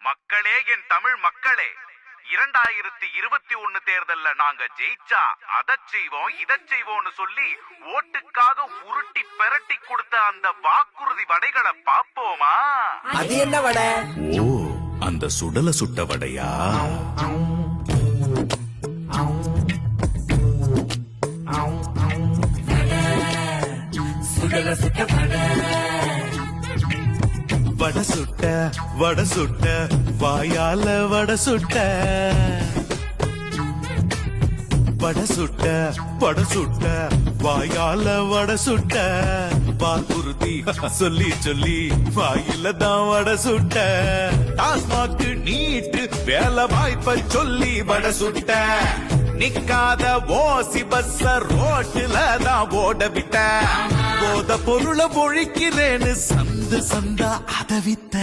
மக்களே, என் தமிழ் மக்களே, 2021 தேர்தல்ல நாங்க ஜெயிச்சா அதச் செய்வோம் இதச் செய்வோம்னு சொல்லி ஓட்டுக்காக உருட்டி பெரட்டி கொடுத்த அந்த வாக்குறுதி வடைகளை பாப்போமா? அது என்ன வடை? ஓ, அந்த சுடல சுட்ட வடையா? சுடல சுட்ட வடை. வட சுட்ட வட சுட்ட வாயால வட சுட்ட வட சுட்ட வட சுட்ட வாயால வட சுட்ட வாக்குறுதி சொல்லி சொல்லி வாயில தான் வட சுட்ட டாஸ்மாக்கு நீட்டு வேலை வாய்ப்ப சொல்லி வட சுட்ட நிக்காத ஓசி பஸ்ஸ ரோட்டுல தான் ஓட விட்ட போத பொருளை பொழிக்கிறேன்னு சந்து சந்தா அத வித்த